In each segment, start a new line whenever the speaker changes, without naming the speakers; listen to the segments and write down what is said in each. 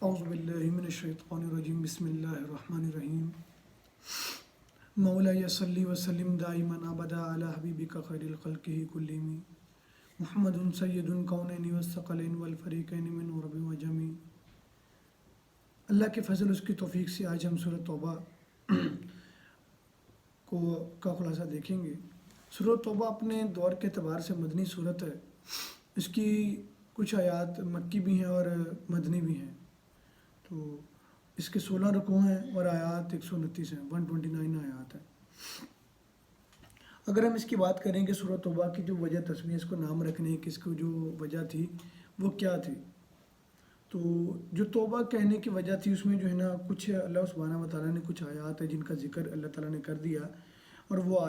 اعوذ باللہ من الشیطان الرجیم بسم اللہ الرحمن الرحیم مولاي صلی وسلم دائما ابدا علی حبیبک خیر الخلق کلہم محمد سید الکونین والثقلین والفریقین من عرب و جمی۔ اللہ کے فضل اس کی توفیق سے آج ہم سورۃ توبہ کا خلاصہ دیکھیں گے۔ سورۃ توبہ اپنے دور کے اعتبار سے مدنی صورت ہے۔ اس کی کچھ آیات مکی بھی ہیں اور مدنی بھی ہیں۔ تو اس کے 16 رکوع ہیں اور آیات 129 ہیں، 129 آیات ہیں۔ اگر ہم اس کی بات کریں کہ سورۃ توبہ کی جو وجہ تسمیہ اس کو نام رکھنے کی اس کو جو وجہ تھی وہ کیا تھی، تو جو توبہ کہنے کی وجہ تھی اس میں جو ہے نا کچھ اللہ سبحانہ و تعالیٰ نے کچھ آیات ہیں جن کا ذکر اللہ تعالیٰ نے کر دیا، اور وہ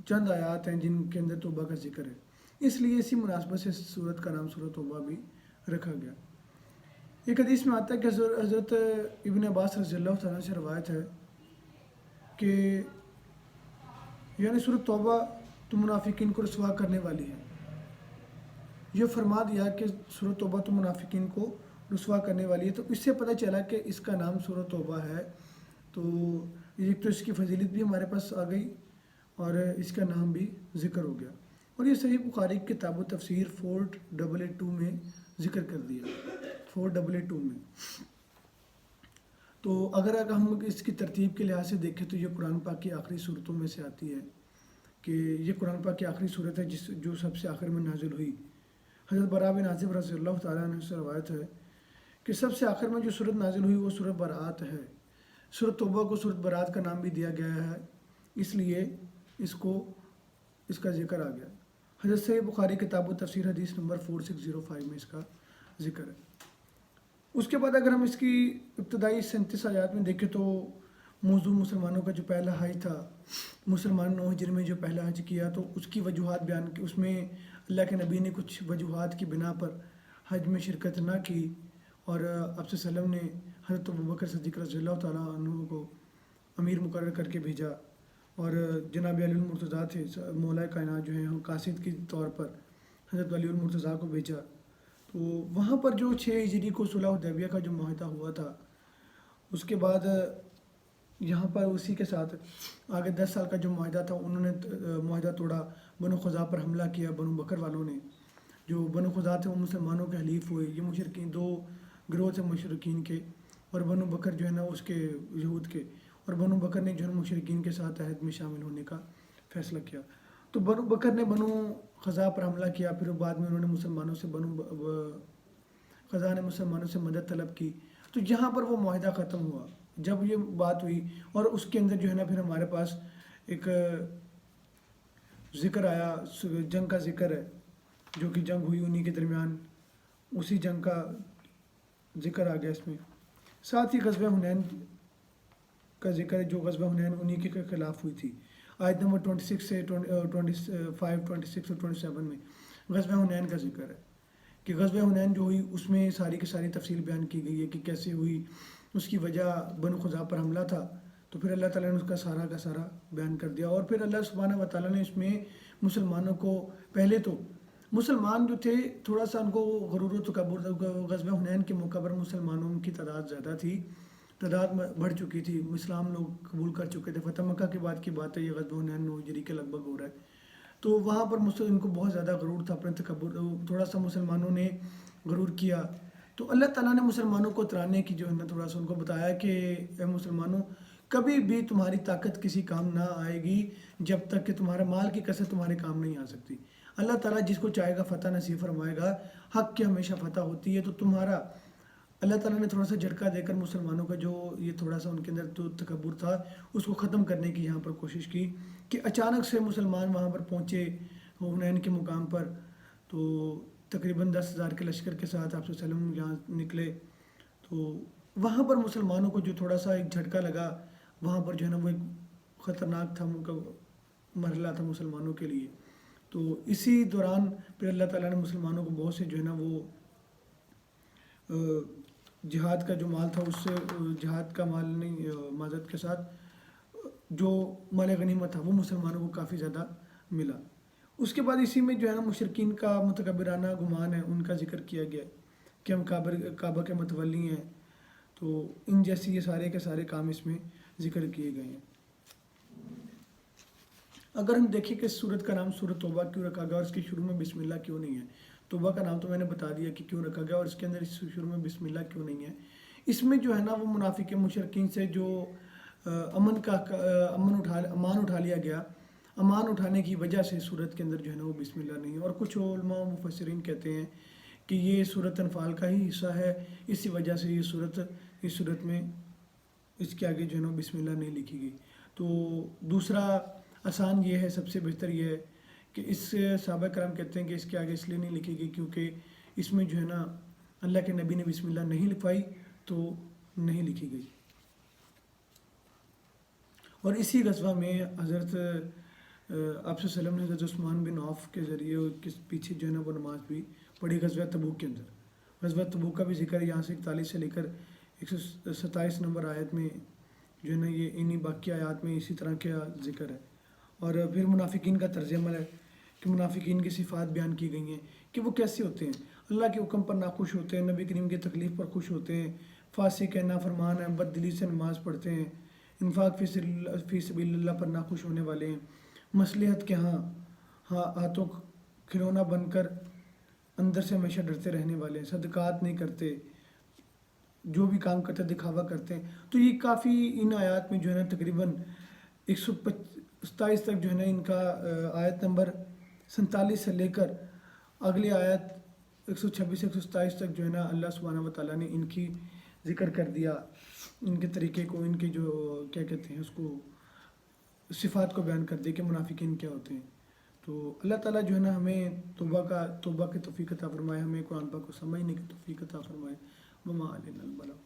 چند آیات ہیں جن کے اندر توبہ کا ذکر ہے، اس لیے اسی مناسبت سے سورت کا نام سورۃ توبہ بھی رکھا گیا۔ ایک حدیث میں آتا ہے کہ حضرت ابن عباس رضی اللہ تعالیٰ سے روایت ہے کہ یعنی سورۃ توبہ تو منافقین کو رسوا کرنے والی ہے۔ یہ فرما دیا کہ سورۃ توبہ تو منافقین کو رسوا کرنے والی ہے، تو اس سے پتہ چلا کہ اس کا نام سورۃ توبہ ہے۔ تو ایک تو اس کی فضیلت بھی ہمارے پاس آ گئی اور اس کا نام بھی ذکر ہو گیا، اور یہ صحیح بخاری کی کتاب و تفسیر 4882 میں ذکر کر دیا، 4882 میں۔ تو اگر ہم اس کی ترتیب کے لحاظ سے دیکھیں تو یہ قرآن پاک کی آخری صورتوں میں سے آتی ہے، کہ یہ قرآن پاک کی آخری صورت ہے جو سب سے آخر میں نازل ہوئی۔ حضرت براء بن عازب رضی اللہ تعالیٰ عنہ سے روایت ہے کہ سب سے آخر میں جو صورت نازل ہوئی وہ سورۃ برات ہے۔ سورۃ توبہ کو سورۃ برات کا نام بھی دیا گیا ہے، اس لیے اس کا ذکر آ گیا۔ حضرت صحیح بخاری کتاب و تفسیر حدیث نمبر 4605 میں اس کا ذکر ہے۔ اس کے بعد اگر ہم اس کی ابتدائی 37 آیات میں دیکھیں تو موضوع مسلمانوں کا جو پہلا حج تھا، مسلمان 9 ہجری میں جو پہلا حج کیا، تو اس کی وجوہات بیان کی۔ اس میں اللہ کے نبی نے کچھ وجوہات کی بنا پر حج میں شرکت نہ کی، اور آپ صلی اللہ علیہ وسلم نے حضرت ابوبکر صدیق رضی اللہ تعالیٰ عنہ کو امیر مقرر کر کے بھیجا، اور جناب علی المرتضیٰ تھے مولا کائنات جو ہیں قاصد کے طور پر حضرت علی المرتضیٰ کو بھیجا۔ تو وہاں پر جو 6 ہجری کو صلح حدیبیہ کا جو معاہدہ ہوا تھا، اس کے بعد یہاں پر اسی کے ساتھ آگے 10 سال کا جو معاہدہ تھا انہوں نے معاہدہ توڑا، بنو خزاع پر حملہ کیا بنو بکر والوں نے۔ جو بنو خزاع تھے وہ مسلمانوں کے حلیف ہوئے، یہ مشرکین 2 گروہ تھے مشرکین کے، اور بنو بکر جو ہے نا اس کے یہود کے، اور بنو بکر نے جو ہے مشرکین کے ساتھ عہد میں شامل ہونے کا فیصلہ کیا۔ تو بنو بکر نے بنو خزاع پر حملہ کیا، پھر بعد میں انہوں نے مسلمانوں سے خزاع نے مسلمانوں سے مدد طلب کی، تو یہاں پر وہ معاہدہ ختم ہوا۔ جب یہ بات ہوئی اور اس کے اندر جو ہے نا پھر ہمارے پاس ایک ذکر آیا، جنگ کا ذکر ہے، جو کہ جنگ ہوئی انہی کے درمیان، اسی جنگ کا ذکر آ گیا اس میں۔ ساتھ ہی غزوہ حنین کا ذکر ہے، جو غزوہ حنین انہی کے خلاف ہوئی تھی۔ آیت نمبر 26 سے 25، 26 اور 27 میں غزوہ حنین کا ذکر ہے، کہ غزوہ حنین جو ہوئی اس میں ساری کی ساری تفصیل بیان کی گئی ہے کہ کیسے ہوئی، اس کی وجہ بنو خزاع پر حملہ تھا۔ تو پھر اللہ تعالیٰ نے اس کا سارا بیان کر دیا، اور پھر اللہ سبحانہ و تعالیٰ نے اس میں مسلمانوں کو، پہلے تو مسلمان جو تھے تھوڑا سا ان کو غرور و تکبر تھا۔ غزوہ حنین کے موقع پر مسلمانوں کی تعداد زیادہ تھی، تعداد بڑھ چکی تھی، اسلام لوگ قبول کر چکے تھے۔ فتح مکہ کے بعد کی بات ہے، یہ غزوہ حنین 9 ہجری کے لگ بھگ ہو رہا ہے۔ تو وہاں پر ان کو بہت زیادہ غرور تھا، اپنے تکبر، تھوڑا سا مسلمانوں نے غرور کیا۔ تو اللہ تعالیٰ نے مسلمانوں کو اترانے کی جو ہے نا تھوڑا سا ان کو بتایا کہ اے مسلمانوں، کبھی بھی تمہاری طاقت کسی کام نہ آئے گی جب تک کہ تمہارا مال کی کثرت تمہارے کام نہیں آ سکتی۔ اللہ تعالیٰ جس کو چاہے گا فتح نصیب فرمائے گا، حق کی ہمیشہ فتح ہوتی ہے۔ تو تمہارا اللہ تعالیٰ نے تھوڑا سا جھٹکا دے کر مسلمانوں کا جو یہ تھوڑا سا ان کے اندر تو تکبر تھا اس کو ختم کرنے کی یہاں پر کوشش کی، کہ اچانک سے مسلمان وہاں پر پہنچے حنین کے مقام پر، تو تقریباً 10,000 کے لشکر کے ساتھ آپ صلی اللہ علیہ وسلم یہاں نکلے۔ تو وہاں پر مسلمانوں کو جو تھوڑا سا ایک جھٹکا لگا، وہاں پر جو ہے نا وہ ایک خطرناک تھا مرحلہ تھا مسلمانوں کے لیے۔ تو اسی دوران پھر اللہ تعالیٰ نے مسلمانوں کو بہت سے جو ہے نا وہ جہاد کا جو مال تھا، اس سے جہاد کا مال نہیں، معذرت کے ساتھ جو مال غنیمت تھا وہ مسلمانوں کو کافی زیادہ ملا۔ اس کے بعد اسی میں جو ہے نا مشرکین کا متکبرانہ گمان ہے، ان کا ذکر کیا گیا ہے کہ ہم کعبہ کے متولی ہیں، تو ان جیسی یہ سارے کے سارے کام اس میں ذکر کیے گئے ہیں۔ اگر ہم دیکھیں کہ سورت کا نام سورت توبہ کیوں رکھا گیا اور اس کے شروع میں بسم اللہ کیوں نہیں ہے، توبہ کا نام تو میں نے بتا دیا کہ کیوں رکھا گیا، اور اس کے اندر اس شروع میں بسم اللہ کیوں نہیں ہے۔ اس میں جو ہے نا وہ منافق مشرکین سے جو امان اٹھا لیا گیا، امان اٹھانے کی وجہ سے صورت کے اندر جو ہے نا وہ بسم اللہ نہیں ہے۔ اور کچھ علماء و مفسرین کہتے ہیں کہ یہ صورت انفال کا ہی حصہ ہے، اسی وجہ سے یہ صورت میں اس کے آگے جو ہے نا بسم اللہ نہیں لکھی گئی۔ تو دوسرا آسان یہ ہے، سب سے بہتر یہ ہے کہ اس صحابہ کرام کہتے ہیں کہ اس کے آگے اس لیے نہیں لکھی گئی کیونکہ اس میں جو ہے نا اللہ کے نبی نے بسم اللہ نہیں لکھوائی تو نہیں لکھی گئی۔ اور اسی غزوہ میں حضرت آپ صلی اللہ علیہ وسلم نے حضرت عثمان بن عوف کے ذریعے پیچھے جو ہے نا وہ نماز بھی پڑھی غزوہ تبوک کے اندر۔ غزوہ تبوک کا بھی ذکر یہاں سے 41 سے لے کر 127 نمبر آیت میں جو ہے نا یہ انہی باقی آیات میں اسی طرح کا ذکر ہے۔ اور پھر منافقین کا طرز عمل ہے کہ منافقین کی صفات بیان کی گئی ہیں کہ وہ کیسے ہوتے ہیں، اللہ کے حکم پر ناخوش ہوتے ہیں، نبی کریم کی تکلیف پر خوش ہوتے ہیں، فاسق ہیں، نافرمان ہیں، بد دلی سے نماز پڑھتے ہیں، انفاق فی سبیل اللہ پر ناخوش ہونے والے ہیں، مصلحت کے ہاتھوں کھلونا بن کر اندر سے ہمیشہ ڈرتے رہنے والے ہیں، صدقات نہیں کرتے، جو بھی کام کرتے دکھاوا کرتے ہیں۔ تو یہ کافی ان آیات میں جو ہے نا تقریباً 127 تک جو ہے نا ان کا آیت نمبر 47 سے لے کر اگلی آیت 126 سے 127 تک جو ہے نا اللہ سبحانہ و تعالیٰ نے ان کی ذکر کر دیا، ان کے طریقے کو، ان کے جو کیا کہتے ہیں اس کو صفات کو بیان کر دیا کہ منافقین کیا ہوتے ہیں۔ تو اللہ تعالیٰ جو ہے نا ہمیں توبہ کی توفیق عطا فرمائے، ہمیں قرآن پاک کو سمجھنے کی توفیق عطا فرمائے۔ وما علینا البلاغ۔